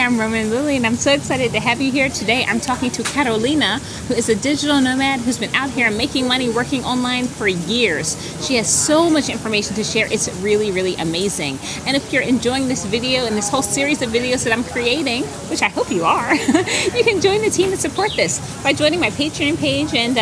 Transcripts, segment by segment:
I'm Roman Lily, and I'm so excited to have you here today. I'm talking to Catalina, who is a digital nomad who's been out here making money working online for years. She has so much information to share. It's really, really amazing. And if you're enjoying this video and this whole series of videos that I'm creating, which I hope you are, you can join the team and support this by joining my Patreon page, and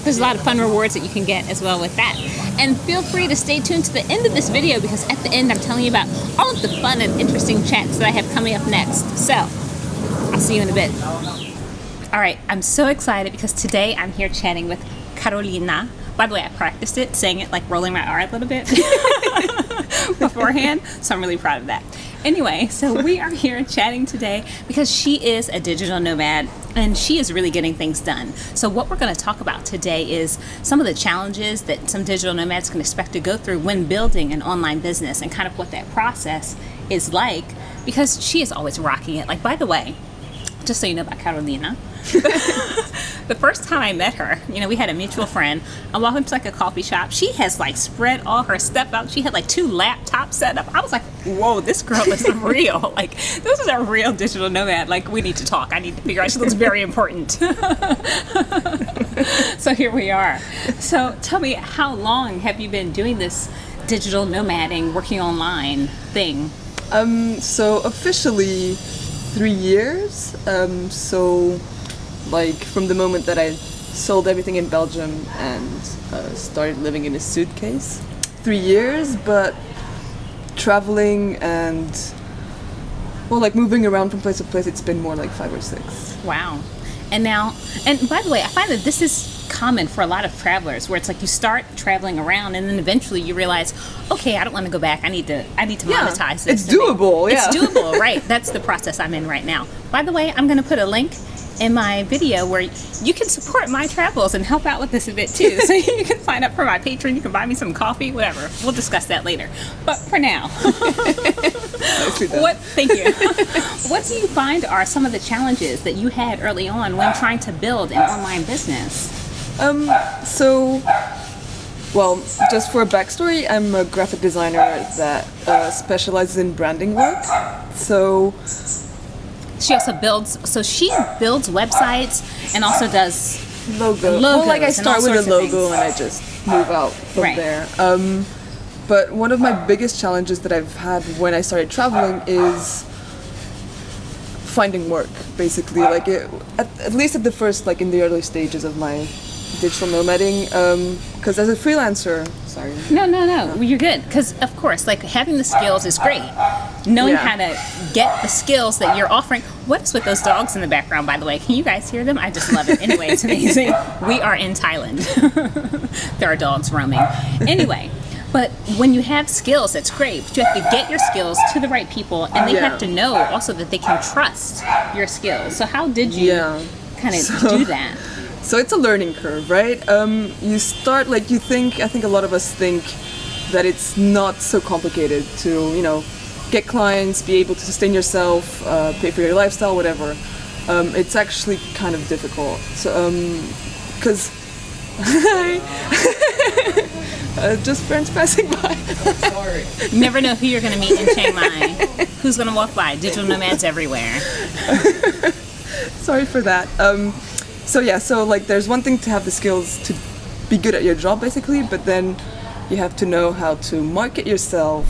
there's a lot of fun rewards that you can get as well with that. And feel free to stay tuned to the end of this video, because at the end I'm telling you about all of the fun and interesting chats that I have coming up next. So, I'll see you in a bit. Alright, I'm so excited because today I'm here chatting with Catalina. By the way, I practiced it, saying it like rolling my R a little bit beforehand, so I'm really proud of that. Anyway, so we are here chatting today because she is a digital nomad and she is really getting things done. So what we're going to talk about today is some of the challenges that some digital nomads can expect to go through when building an online business, and kind of what that process is like, because she is always rocking it. Like, by the way, just so you know about Catalina, the first time I met her, you know, we had a mutual friend. I walked into like a coffee shop. She has like spread all her stuff out. She had like 2 laptops set up. I was like, whoa, this girl is real. Like, this is a real digital nomad. Like, we need to talk. I need to figure out. She looks very important. So here we are. So tell me, how long have you been doing this digital nomading, working online thing? So officially 3 years. So like from the moment that I sold everything in Belgium and started living in a suitcase. 3 years, but traveling and, well, like moving around from place to place, it's been more like 5 or 6. Wow. And now, and by the way, I find that this is common for a lot of travelers, where it's like you start traveling around and then eventually you realize, okay, I don't want to go back. I need to monetize this. It's doable. It's doable, right? That's the process I'm in right now. By the way, I'm going to put a link in my video where you can support my travels and help out with this a bit too. So you can sign up for my Patreon, you can buy me some coffee, whatever. We'll discuss that later. But for now, thank you. What do you find are some of the challenges that you had early on when trying to build an online business? Well, just for a backstory, I'm a graphic designer that specializes in branding work. So she also builds websites and also does logos. Well, like I start with a logo and I just move out from there. But one of my biggest challenges that I've had when I started traveling is finding work, basically. Like at least at the first, like in the early stages of my digital nomading, because as a freelancer, sorry. No, you're good. Because of course, like, having the skills is great. Knowing how to get the skills that you're offering. What is with those dogs in the background, by the way? Can you guys hear them? I just love it. Anyway, it's amazing. We are in Thailand. There are dogs roaming. Anyway, but when you have skills, that's great. But you have to get your skills to the right people, and they have to know also that they can trust your skills. So how did you kind of do that? So it's a learning curve, right? You start, like, I think a lot of us think that it's not so complicated to, you know, get clients, be able to sustain yourself, pay for your lifestyle, whatever. It's actually kind of difficult. So, because just friends passing by. Sorry. You never know who you're going to meet in Chiang Mai. Who's going to walk by? Digital nomads everywhere. Sorry for that. So like, there's one thing to have the skills to be good at your job, basically, but then you have to know how to market yourself,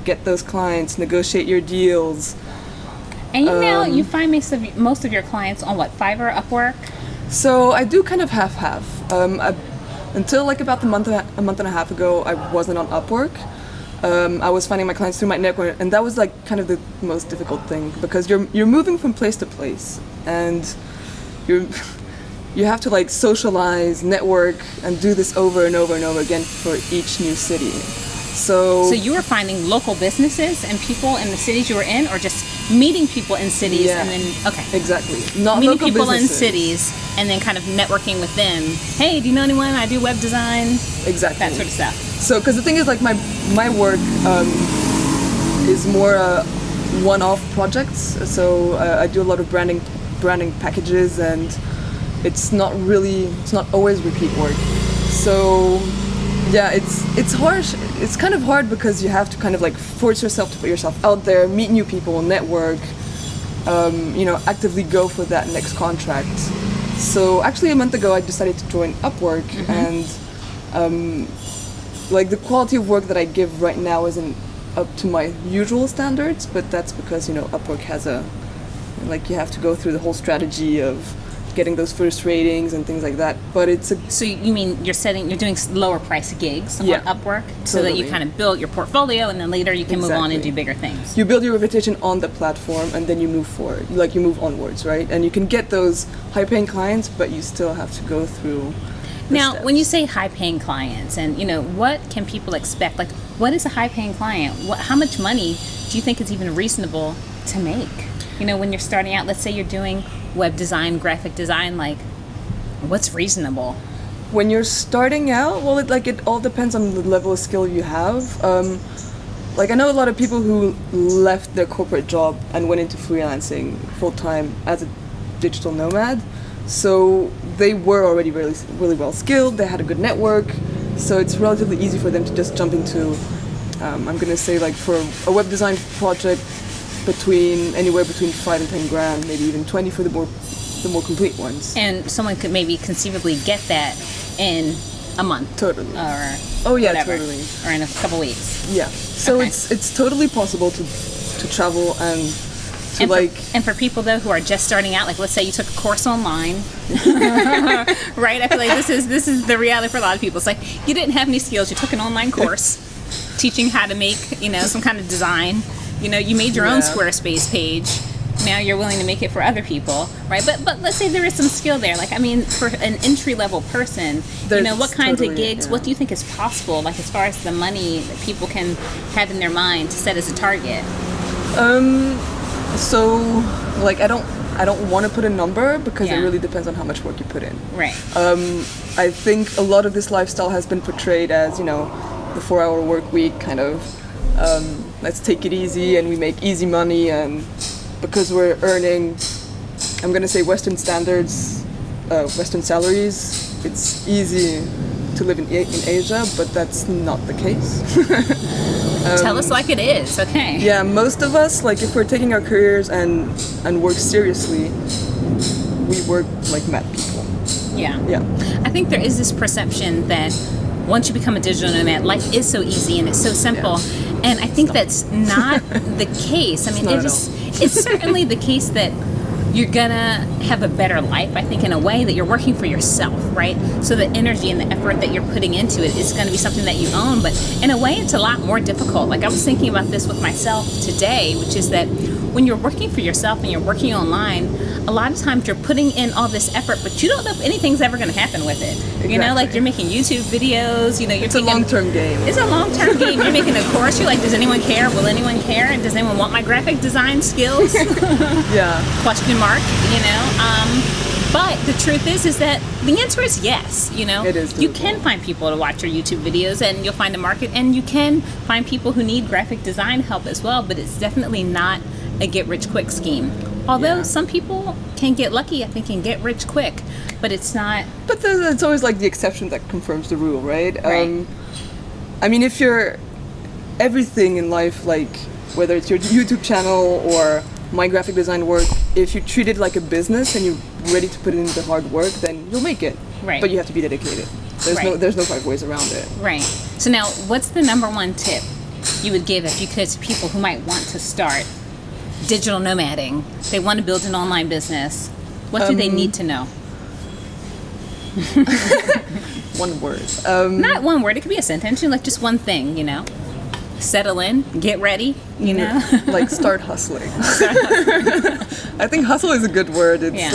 get those clients, negotiate your deals. And you find most of your clients on what, Fiverr, Upwork? So I do kind of half-half. Until like about a month and a half ago, I wasn't on Upwork. I was finding my clients through my network, and that was like kind of the most difficult thing, because you're moving from place to place, and you have to like socialize, network, and do this over and over and over again for each new city. So you were finding local businesses and people in the cities you were in, or just meeting people in cities and then exactly, not meeting local people businesses. in cities and then kind of networking with them. Hey, do you know anyone? I do web design. Exactly, that sort of stuff. So because the thing is, like, my work is more one-off projects. So I do a lot of branding packages, and it's not always repeat work. So yeah, it's harsh. It's kind of hard because you have to kind of like force yourself to put yourself out there, meet new people, network, actively go for that next contract. So actually a month ago I decided to join Upwork, and the quality of work that I give right now isn't up to my usual standards, but that's because Upwork has you have to go through the whole strategy of getting those first ratings and things like that. But it's So you mean you're doing lower price gigs on Upwork so that you totally. kind of build your portfolio, and then later you can move on and Exactly. do bigger things. You build your reputation on the platform, and then you move forward, you move onwards, right? And you can get those high-paying clients, but you still have to go through the Now, steps. when you say high-paying clients, and what can people expect? Like, what is a high-paying client? How much money do you think is even reasonable to make? When you're starting out, let's say you're doing web design, graphic design, like, what's reasonable? When you're starting out, well, it all depends on the level of skill you have. I know a lot of people who left their corporate job and went into freelancing full-time as a digital nomad. So they were already really, really well skilled, they had a good network, so it's relatively easy for them to just jump into, I'm going to say for a web design project, anywhere between 5 and 10 grand, maybe even 20 for the more complete ones. And someone could maybe conceivably get that in a month. Totally. Or whatever. totally. Or in a couple weeks. Yeah. So Okay. it's totally possible to travel and to And for people though who are just starting out, like let's say you took a course online, right? I feel like this is the reality for a lot of people. It's like you didn't have any skills, you took an online course teaching how to make some kind of design. You made your own Squarespace page. Now you're willing to make it for other people, right? But let's say there is some skill there. For an entry level person, what kinds of gigs? What do you think is possible? Like as far as the money that people can have in their mind to set as a target. So I don't want to put a number because Yeah. it really depends on how much work you put in. Right. I think a lot of this lifestyle has been portrayed as the 4-hour work week kind of. Let's take it easy and we make easy money, and because we're earning, I'm gonna say Western standards, Western salaries, it's easy to live in Asia, but that's not the case. Tell us like it is, okay? Yeah, most of us, if we're taking our careers and work seriously, we work like mad people. Yeah. Yeah. I think there is this perception that once you become a digital nomad, life is so easy and it's so simple. Yeah. And I think that's not the case. I mean, not it's certainly the case that you're gonna have a better life, I think, in a way that you're working for yourself, right? So the energy and the effort that you're putting into it is gonna be something that you own, but in a way it's a lot more difficult. Like I was thinking about this with myself today, which is that when you're working for yourself and you're working online, a lot of times you're putting in all this effort, but you don't know if anything's ever gonna happen with it. Exactly. You're making YouTube videos, you're It's a long-term game. It's a long-term game. You're making a course, you're like, does anyone care? Will anyone care? And does anyone want my graphic design skills? Yeah. Question mark, but the truth is that the answer is yes, It is You doable. can find people to watch your YouTube videos and you'll find a market, and you can find people who need graphic design help as well, but it's definitely not a get-rich-quick scheme. Although some people can get lucky, I think, and get rich quick, but it's not... But it's always the exception that confirms the rule, right? Right. I mean, if you're everything in life, whether it's your YouTube channel or my graphic design work, if you treat it like a business and you're ready to put in the hard work, then you'll make it. Right. But you have to be dedicated. There's no 5 ways around it. Right. So now, what's the number one tip you would give if you could to people who might want to start digital nomading? They want to build an online business. What do they need to know? One word. Not one word. It could be a sentence. Just one thing. Settle in. Get ready. Start hustling. I think hustle is a good word. It's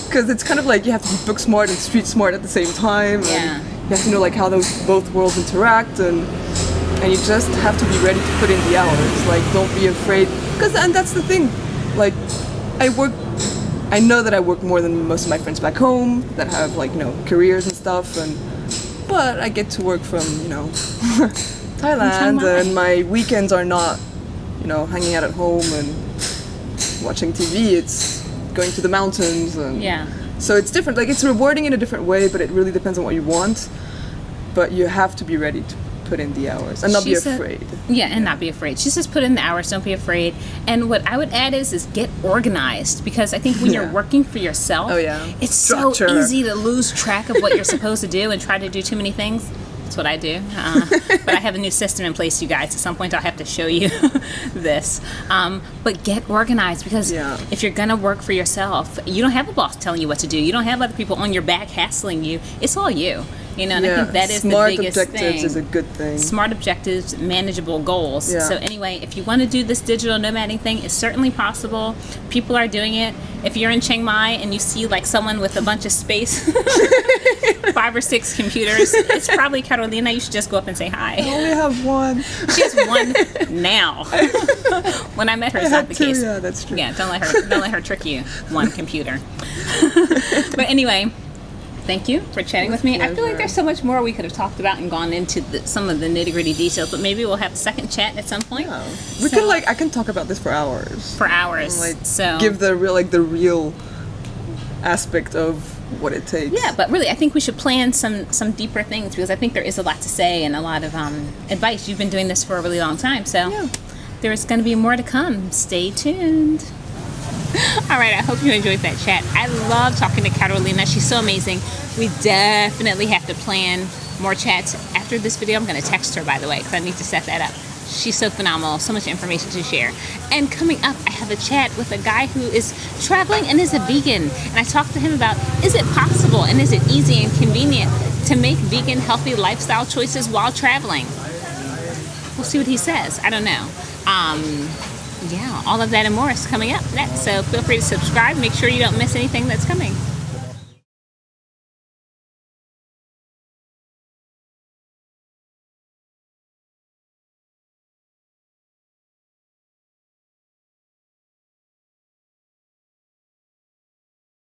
because it's kind of you have to be book smart and street smart at the same time. Yeah. And you have to know how those both worlds interact, and you just have to be ready to put in the hours. Don't be afraid. And that's the thing. I know that I work more than most of my friends back home that have careers and stuff, but I get to work from Thailand, Chiang Mai. and my weekends are not hanging out at home and watching TV. It's going to the mountains, and so it's different. It's rewarding in a different way, but it really depends on what you want. But you have to be ready put in the hours and not be afraid. Yeah, and not be afraid. She says put in the hours, don't be afraid. And what I would add is get organized, because I think when you're working for yourself, it's so easy to lose track of what you're supposed to do and try to do too many things. That's what I do. But I have a new system in place, you guys. At some point I'll have to show you this. But get organized, because if you're going to work for yourself, you don't have a boss telling you what to do. You don't have other people on your back hassling you. It's all you. You know, and I think that is the biggest thing. Smart objectives is a good thing. Smart objectives, manageable goals. So anyway, if you want to do this digital nomading thing, it's certainly possible. People are doing it. If you're in Chiang Mai and you see like someone with a bunch of space, 5 or 6 computers, it's probably Catalina. You should just go up and say hi. I only have one. She has one now. When I met her, it's not the case. Yeah, that's true. Yeah, don't let her trick you. One computer. But anyway, thank you for chatting with me. I feel like there's so much more we could have talked about and gone into some of the nitty-gritty details, but maybe we'll have a second chat at some point. Yeah. We can I can talk about this for hours. For hours. So give the real aspect of what it takes. Yeah, but really I think we should plan some deeper things, because I think there is a lot to say and a lot of advice. You've been doing this for a really long time, so there's going to be more to come. Stay tuned. All right, I hope you enjoyed that chat. I love talking to Catalina. She's so amazing. We definitely have to plan more chats. After this video, I'm going to text her, by the way, because I need to set that up. She's so phenomenal. So much information to share. And coming up, I have a chat with a guy who is traveling and is a vegan. And I talked to him about, is it possible and is it easy and convenient to make vegan, healthy lifestyle choices while traveling? We'll see what he says. I don't know. Yeah, all of that and more is coming up next. So feel free to subscribe. Make sure you don't miss anything that's coming.